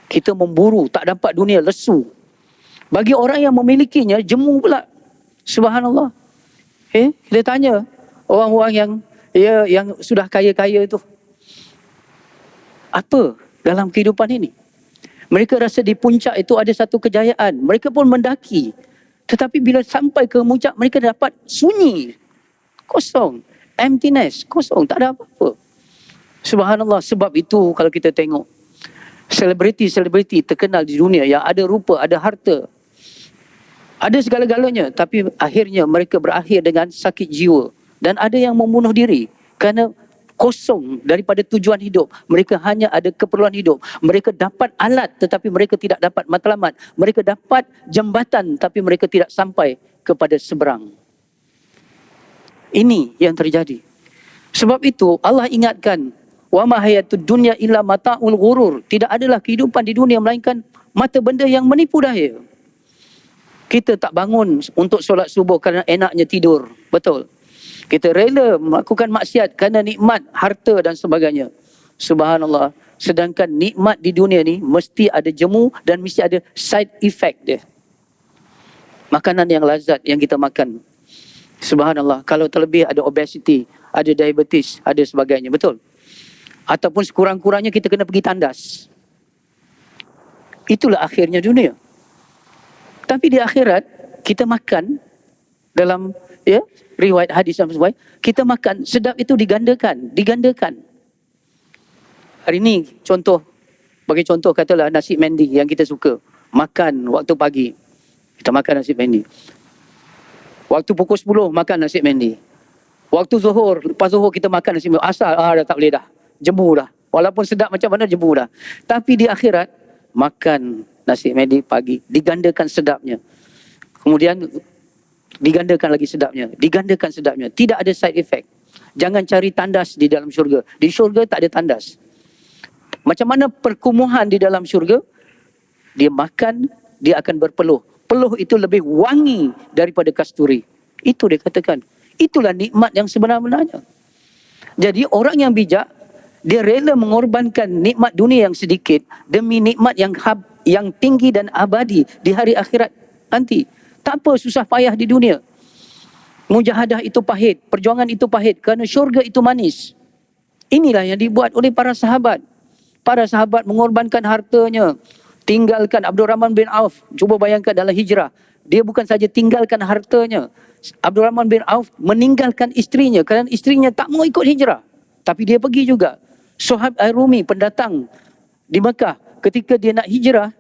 Kita memburu, tak dapat dunia, lesu. Bagi orang yang memilikinya, jemu pula. Subhanallah. Kita tanya orang-orang yang sudah kaya-kaya itu. Apa dalam kehidupan ini? Mereka rasa di puncak itu ada satu kejayaan. Mereka pun mendaki. Tetapi bila sampai ke puncak, mereka dapat sunyi. Kosong. Emptiness. Kosong. Tak ada apa-apa. Subhanallah. Sebab itu kalau kita tengok, selebriti-selebriti terkenal di dunia yang ada rupa, ada harta, ada segala-galanya, tapi akhirnya mereka berakhir dengan sakit jiwa. Dan ada yang membunuh diri kerana kosong daripada tujuan hidup. Mereka hanya ada keperluan hidup. Mereka dapat alat tetapi mereka tidak dapat matlamat. Mereka dapat jambatan tapi mereka tidak sampai kepada seberang. Ini yang terjadi. Sebab itu Allah ingatkan, wa ma hayatud dunya illa mata'ul ghurur. Tidak adalah kehidupan di dunia melainkan mata benda yang menipu daya. Kita tak bangun untuk solat subuh kerana enaknya tidur. Betul. Kita rela melakukan maksiat kerana nikmat, harta dan sebagainya. Subhanallah. Sedangkan nikmat di dunia ni mesti ada jemu dan mesti ada side effect dia. Makanan yang lazat yang kita makan. Subhanallah. Kalau terlebih ada obesity, ada diabetes, ada sebagainya. Betul. Ataupun sekurang-kurangnya kita kena pergi tandas. Itulah akhirnya dunia. Tapi di akhirat, kita makan dalam riwayat hadis dan sebagainya, kita makan, sedap itu digandakan. Hari ini bagi contoh katalah nasi mandi yang kita suka. Makan waktu pagi, kita makan nasi mandi. Waktu pukul 10 makan nasi mandi. Waktu zuhur, lepas zuhur kita makan nasi mandi. Asal, dah tak boleh dah. Jemu dah. Walaupun sedap macam mana, jemu dah. Tapi di akhirat, makan nasi mandi pagi, digandakan sedapnya. Kemudian digandakan lagi sedapnya. Tidak ada side effect. Jangan cari tandas di dalam syurga. Di syurga tak ada tandas. Macam mana perkumuhan di dalam syurga? Dia makan, dia akan berpeluh. Peluh itu lebih wangi daripada kasturi. Itu dia katakan. Itulah nikmat yang sebenar-benarnya. Jadi orang yang bijak, dia rela mengorbankan nikmat dunia yang sedikit demi nikmat yang tinggi dan abadi di hari akhirat nanti. Tak apa susah payah di dunia. Mujahadah itu pahit, perjuangan itu pahit kerana syurga itu manis. Inilah yang dibuat oleh para sahabat. Para sahabat mengorbankan hartanya, tinggalkan Abdurrahman bin Auf. Cuba bayangkan dalam hijrah, dia bukan saja tinggalkan hartanya. Abdurrahman bin Auf meninggalkan istrinya kerana istrinya tak mau ikut hijrah. Tapi dia pergi juga. Suhaib Ar-Rumi, pendatang di Mekah, ketika dia nak hijrah,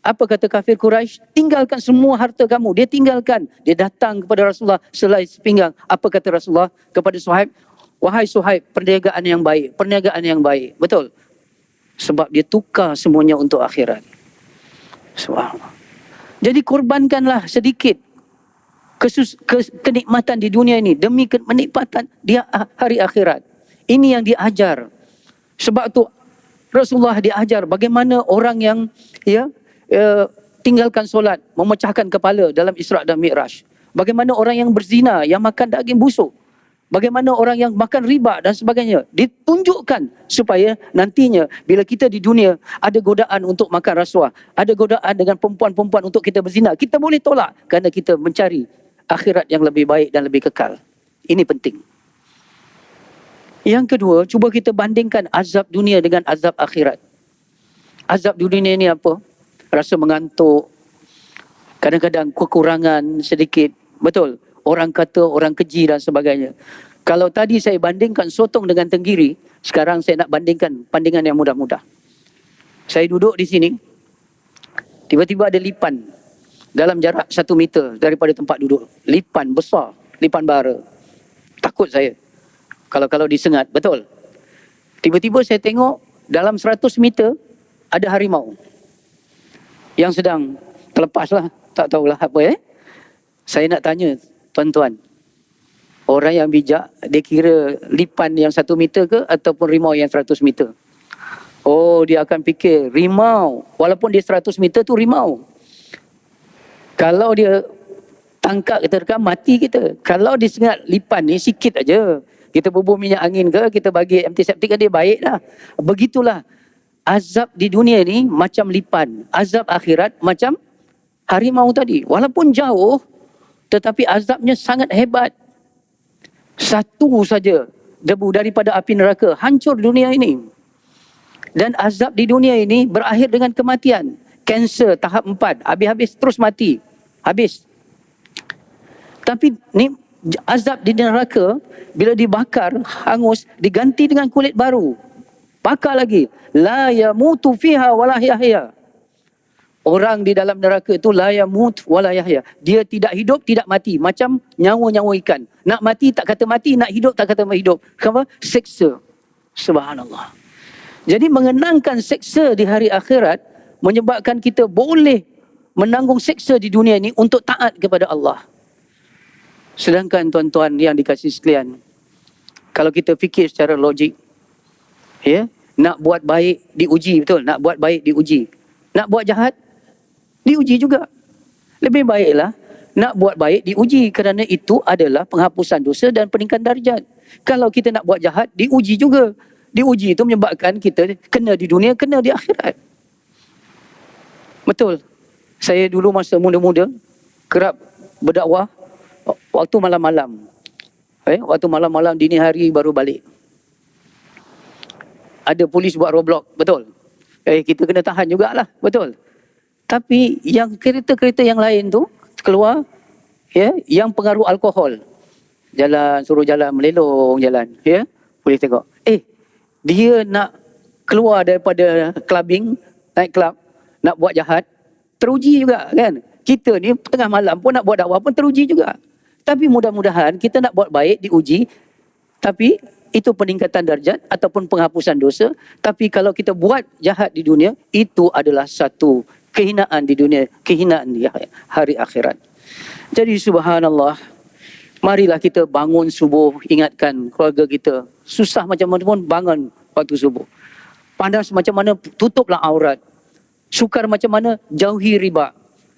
apa kata kafir Quraisy? Tinggalkan semua harta kamu. Dia tinggalkan. Dia datang kepada Rasulullah selai sepinggang. Apa kata Rasulullah kepada Suhaib? Wahai Suhaib, perniagaan yang baik. Betul. Sebab dia tukar semuanya untuk akhirat. Subhanallah. Jadi korbankanlah sedikit kenikmatan di dunia ini demi kenikmatan dia hari akhirat. Ini yang diajar. Sebab tu Rasulullah diajar bagaimana orang yang tinggalkan solat, memecahkan kepala dalam Isra' dan Mi'raj. Bagaimana orang yang berzina, yang makan daging busuk. Bagaimana orang yang makan riba dan sebagainya. Ditunjukkan supaya nantinya bila kita di dunia ada godaan untuk makan rasuah, ada godaan dengan perempuan-perempuan untuk kita berzina, kita boleh tolak kerana kita mencari akhirat yang lebih baik dan lebih kekal. Ini penting. Yang kedua, cuba kita bandingkan azab dunia dengan azab akhirat. Azab dunia ni apa? Rasa mengantuk, kadang-kadang kekurangan sedikit, betul? Orang kata, orang keji dan sebagainya. Kalau tadi saya bandingkan sotong dengan tenggiri, sekarang saya nak bandingkan pandingan yang mudah-mudah. Saya duduk di sini, tiba-tiba ada lipan dalam jarak 1 meter daripada tempat duduk. Lipan besar, lipan bara. Takut saya kalau disengat, betul? Tiba-tiba saya tengok dalam 100 meter ada harimau yang sedang terlepas lah, tak tahulah apa. Saya nak tanya tuan-tuan, orang yang bijak, dia kira lipan yang 1 meter ke ataupun rimau yang 100 meter? Oh, dia akan fikir rimau, walaupun dia 100 meter tu rimau. Kalau dia tangkap kita rekam, mati kita. Kalau disengat lipan ni sikit aja, kita bubuh minyak angin ke, kita bagi antiseptik ke, dia baik lah. Begitulah azab di dunia ni macam lipan, azab akhirat macam harimau tadi. Walaupun jauh, tetapi azabnya sangat hebat. Satu saja debu daripada api neraka hancur dunia ini. Dan azab di dunia ini berakhir dengan kematian. Kanser tahap 4, habis-habis terus mati. Habis. Tapi ni azab di neraka, bila dibakar, hangus, diganti dengan kulit baru. Bakar lagi. La yamutu fiha wala yahya. Orang di dalam neraka itu la yamut wala yahya. Dia tidak hidup, tidak mati. Macam nyawa-nyawa ikan. Nak mati tak kata mati, nak hidup tak kata hidup. Kenapa? Seksa. Subhanallah. Jadi mengenangkan seksa di hari akhirat menyebabkan kita boleh menanggung seksa di dunia ini untuk taat kepada Allah. Sedangkan tuan-tuan yang dikasihi sekalian, kalau kita fikir secara logik, nak buat baik diuji, betul? Nak buat baik diuji. Nak buat jahat diuji juga. Lebih baiklah nak buat baik diuji, kerana itu adalah penghapusan dosa dan peningkatan darjat. Kalau kita nak buat jahat diuji juga. Diuji itu menyebabkan kita kena di dunia, kena di akhirat. Betul. Saya dulu masa muda-muda kerap berdakwah waktu malam-malam. Waktu malam-malam, dini hari baru balik. Ada polis buat roadblock, betul. Kita kena tahan jugalah, betul. Tapi yang kereta-kereta yang lain tu keluar, yang pengaruh alkohol, suruh jalan melelong jalan, polis tengok. Dia nak keluar daripada clubbing, night club, nak buat jahat, teruji juga kan. Kita ni tengah malam pun nak buat dakwah pun teruji juga. Tapi mudah-mudahan kita nak buat baik diuji, tapi itu peningkatan darjat ataupun penghapusan dosa. Tapi kalau kita buat jahat di dunia, itu adalah satu kehinaan di dunia, kehinaan di hari akhirat. Jadi subhanallah, marilah kita bangun subuh, ingatkan keluarga kita. Susah macam mana pun bangun waktu subuh. Panas macam mana, tutuplah aurat. Sukar macam mana, jauhi riba.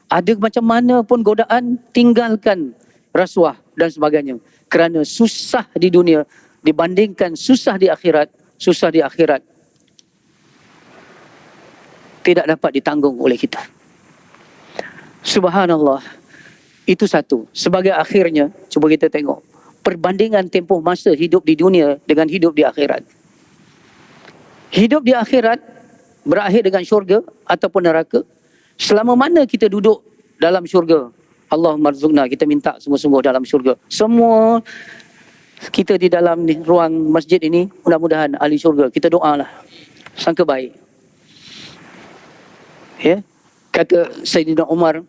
Ada macam mana pun godaan, tinggalkan rasuah dan sebagainya. Kerana susah di dunia dibandingkan susah di akhirat, susah di akhirat tidak dapat ditanggung oleh kita. Subhanallah. Itu satu. Sebagai akhirnya, cuba kita tengok perbandingan tempoh masa hidup di dunia dengan hidup di akhirat. Hidup di akhirat berakhir dengan syurga ataupun neraka. Selama mana kita duduk dalam syurga, Allahumma rzuqna, kita minta sungguh-sungguh dalam syurga. Semua kita di dalam ruang masjid ini, mudah-mudahan ahli syurga. Kita doalah, sangka baik. Kata Sayyidina Umar,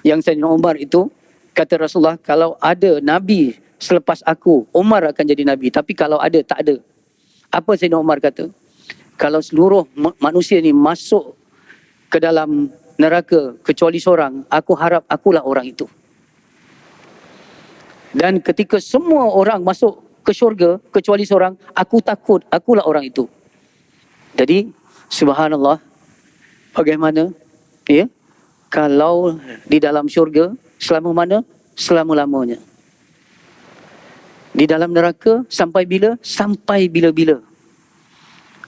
yang Sayyidina Umar itu, kata Rasulullah, kalau ada Nabi selepas aku, Umar akan jadi Nabi. Tapi kalau ada, tak ada. Apa Sayyidina Umar kata? Kalau seluruh manusia ni masuk ke dalam neraka kecuali seorang, aku harap akulah orang itu. Dan ketika semua orang masuk ke syurga kecuali seorang, aku takut akulah orang itu. Jadi subhanallah, bagaimana kalau di dalam syurga selama mana? Selama-lamanya. Di dalam neraka sampai bila? Sampai bila-bila.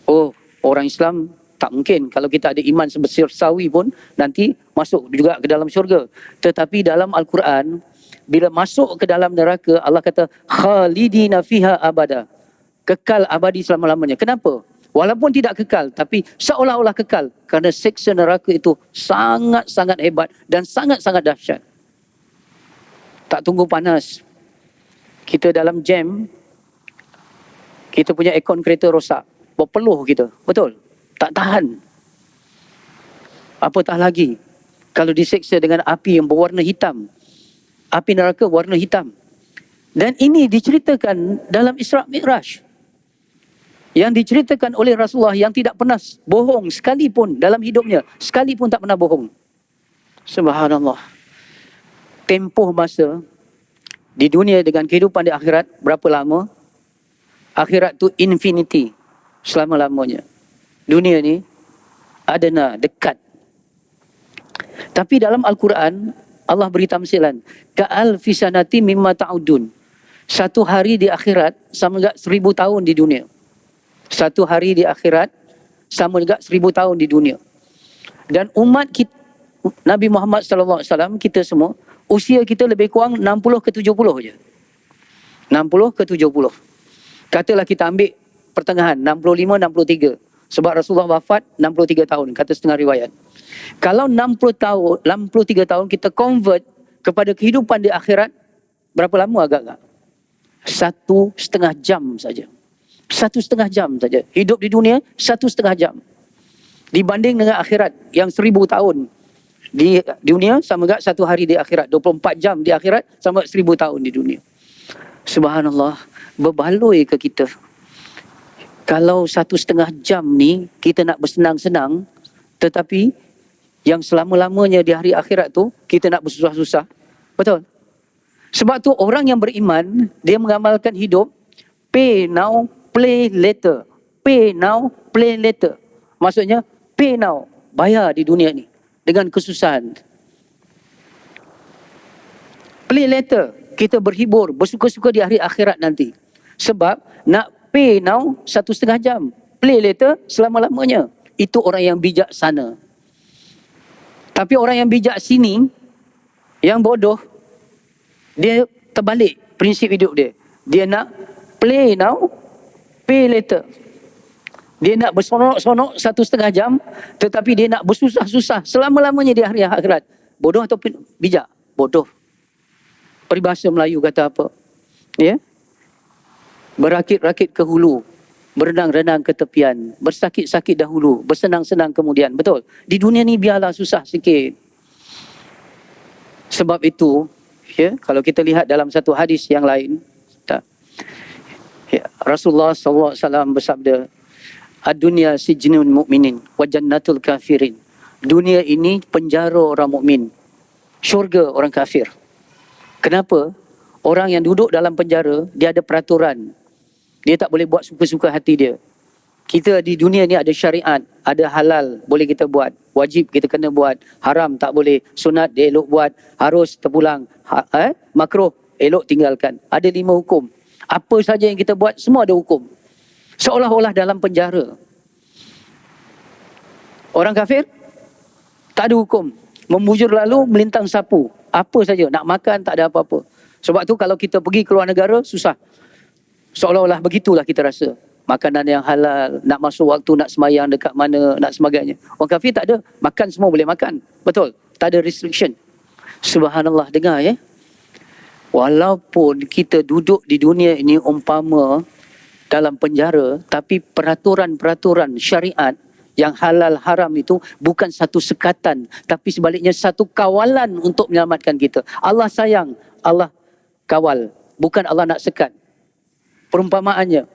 Oh, orang Islam tak mungkin. Kalau kita ada iman sebesar sawi pun nanti masuk juga ke dalam syurga. Tetapi dalam Al-Quran, bila masuk ke dalam neraka, Allah kata khalidina fiha abada. Kekal abadi selama-lamanya. Kenapa? Walaupun tidak kekal, tapi seolah-olah kekal. Kerana siksa neraka itu sangat-sangat hebat dan sangat-sangat dahsyat. Tak tunggu panas. Kita dalam jam, kita punya aircon kereta rosak. Berpeluh kita. Betul? Tak tahan. Apatah lagi kalau diseksa dengan api yang berwarna hitam. Api neraka warna hitam. Dan ini diceritakan dalam Isra' Mi'raj. Yang diceritakan oleh Rasulullah yang tidak pernah bohong sekalipun dalam hidupnya. Sekalipun tak pernah bohong. Subhanallah. Tempoh masa di dunia dengan kehidupan di akhirat berapa lama? Akhirat tu infinity. Selama-lamanya. Dunia ni adana, dekat. Tapi dalam Al-Quran, Allah beri tamsilan. Ka'alfi sanati mimma ta'udun. Satu hari di akhirat sama juga 1000 tahun di dunia. Satu hari di akhirat sama juga 1000 tahun di dunia. Dan umat kita, Nabi Muhammad SAW, kita semua, usia kita lebih kurang 60 ke 70 je. 60 ke 70. Katalah kita ambil pertengahan, 65, 63. Sebab Rasulullah wafat 63 tahun, kata setengah riwayat. Kalau 63 tahun kita convert kepada kehidupan di akhirat, berapa lama agak-agak? 1,5 jam saja. 1,5 jam saja. Hidup di dunia 1,5 jam. Dibanding dengan akhirat yang 1000 tahun. Di dunia sama juga 1 hari di akhirat. 24 jam di akhirat sama 1000 tahun di dunia. Subhanallah. Berbaloi ke kita. Kalau 1,5 jam ni kita nak bersenang-senang, tetapi yang selama-lamanya di hari akhirat tu kita nak bersusah-susah. Betul? Sebab tu orang yang beriman, dia mengamalkan hidup pay now, play later. Pay now, play later. Maksudnya pay now, bayar di dunia ni dengan kesusahan. Play later, kita berhibur, bersuka-suka di hari akhirat nanti. Sebab nak pay now 1,5 jam, play later selama-lamanya. Itu orang yang bijaksana. Tapi orang yang bijak sini, yang bodoh, dia terbalik prinsip hidup dia. Dia nak play now, pay later. Dia nak bersonok-sonok 1,5 jam, tetapi dia nak bersusah-susah selama-lamanya di hari akhirat. Bodoh ataupun bijak? Bodoh. Peribahasa Melayu kata apa? Ya? Berakit-rakit ke hulu, berenang-renang ke tepian, bersakit-sakit dahulu, bersenang-senang kemudian. Betul? Di dunia ni biarlah susah sikit. Sebab itu, ya, kalau kita lihat dalam satu hadis yang lain, ya, Rasulullah SAW bersabda, ad-dunya sijnun mu'minin wa jannatul kafirin. Dunia ini penjara orang mukmin, syurga orang kafir. Kenapa? Orang yang duduk dalam penjara, dia ada peraturan. Dia tak boleh buat suka-suka hati dia. Kita di dunia ni ada syariat, ada halal boleh kita buat, wajib kita kena buat, haram tak boleh, sunat dia elok buat, harus terpulang, makruh elok tinggalkan. Ada 5 hukum. Apa saja yang kita buat, semua ada hukum. Seolah-olah dalam penjara. Orang kafir tak ada hukum. Membujur lalu, melintang sapu. Apa saja, nak makan tak ada apa-apa. Sebab tu kalau kita pergi keluar negara, susah. Seolah-olah begitulah kita rasa. Makanan yang halal, nak masuk waktu, nak semayang dekat mana, nak sebagainya. Orang kafir tak ada. Makan semua boleh makan. Betul? Tak ada restriction. Subhanallah, dengar ya. Walaupun kita duduk di dunia ini umpama dalam penjara, tapi peraturan-peraturan syariat yang halal haram itu bukan satu sekatan, tapi sebaliknya satu kawalan untuk menyelamatkan kita. Allah sayang, Allah kawal. Bukan Allah nak sekat. Perumpamaannya,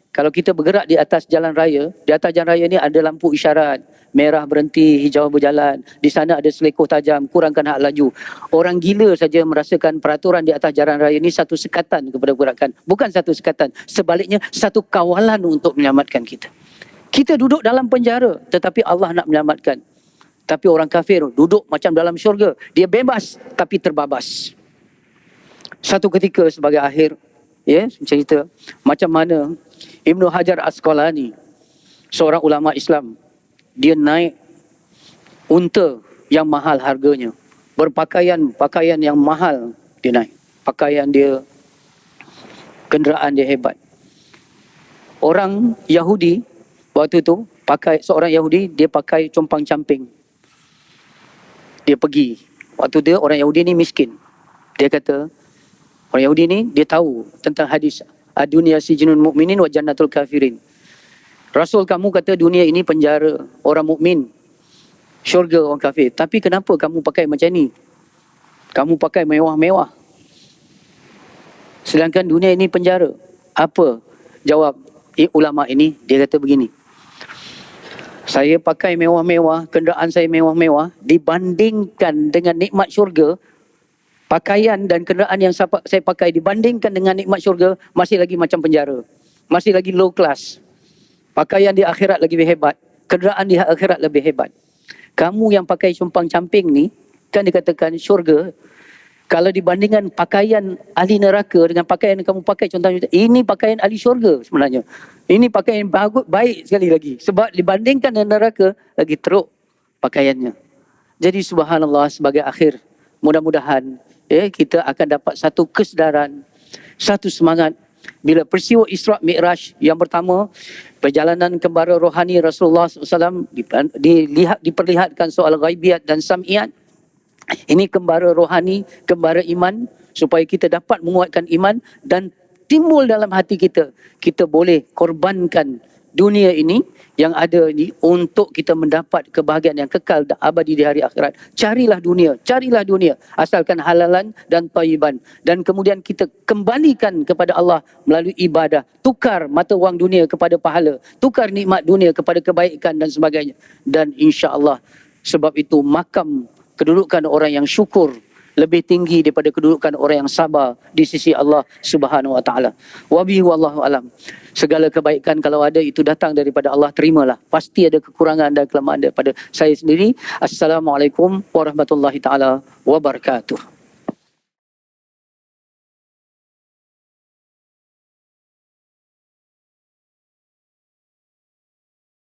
kalau kita bergerak di atas jalan raya, di atas jalan raya ni ada lampu isyarat, merah berhenti, hijau berjalan. Di sana ada selekoh tajam, kurangkan hak laju. Orang gila saja merasakan peraturan di atas jalan raya ni satu sekatan kepada pergerakan. Bukan satu sekatan, sebaliknya satu kawalan untuk menyelamatkan kita. Kita duduk dalam penjara, tetapi Allah nak menyelamatkan. Tapi orang kafir duduk macam dalam syurga. Dia bebas, tapi terbabas. Satu ketika sebagai akhir, ya, cerita macam mana Ibnu Hajar Asqalani, seorang ulama Islam, dia naik unta yang mahal harganya, berpakaian yang mahal dia naik, pakaian dia, kenderaan dia hebat. Orang Yahudi waktu tu seorang Yahudi dia pakai compang camping. Dia pergi. Waktu dia orang Yahudi ni miskin. Dia kata orang Yahudi ni dia tahu tentang hadis ad-dunya sijnul mu'minin wa jannatul kafirin. Rasul kamu kata dunia ini penjara orang mukmin, syurga orang kafir. Tapi kenapa kamu pakai macam ni? Kamu pakai mewah-mewah. Sedangkan dunia ini penjara. Apa jawab ulama ini? Dia kata begini. Saya pakai mewah-mewah, kenderaan saya mewah-mewah dibandingkan dengan nikmat syurga. Pakaian dan kenderaan yang saya pakai dibandingkan dengan nikmat syurga masih lagi macam penjara. Masih lagi low class. Pakaian di akhirat lebih hebat. Kenderaan di akhirat lebih hebat. Kamu yang pakai compang camping ni, kan dikatakan syurga. Kalau dibandingkan pakaian ahli neraka dengan pakaian yang kamu pakai, contohnya, ini pakaian ahli syurga sebenarnya. Ini pakaian bagus, baik sekali lagi. Sebab dibandingkan dengan neraka, lagi teruk pakaiannya. Jadi subhanallah, sebagai akhir, mudah-mudahan kita akan dapat satu kesedaran, satu semangat. Bila peristiwa Isra' Mi'raj yang pertama, perjalanan kembara rohani Rasulullah SAW diperlihatkan soal ghaibiyat dan sam'iyat. Ini kembara rohani, kembara iman, supaya kita dapat menguatkan iman dan timbul dalam hati kita. Kita boleh korbankan dunia ini yang ada ini untuk kita mendapat kebahagiaan yang kekal dan abadi di hari akhirat. Carilah dunia, asalkan halalan dan thayyiban. Dan kemudian kita kembalikan kepada Allah melalui ibadah. Tukar mata wang dunia kepada pahala, tukar nikmat dunia kepada kebaikan dan sebagainya. Dan insya-Allah, sebab itu makam kedudukan orang yang syukur lebih tinggi daripada kedudukan orang yang sabar di sisi Allah Subhanahu wa taala. Wa bihi wallahu alam. Segala kebaikan kalau ada itu datang daripada Allah, terimalah. Pasti ada kekurangan dan kelemahan daripada saya sendiri. Assalamualaikum warahmatullahi taala wabarakatuh.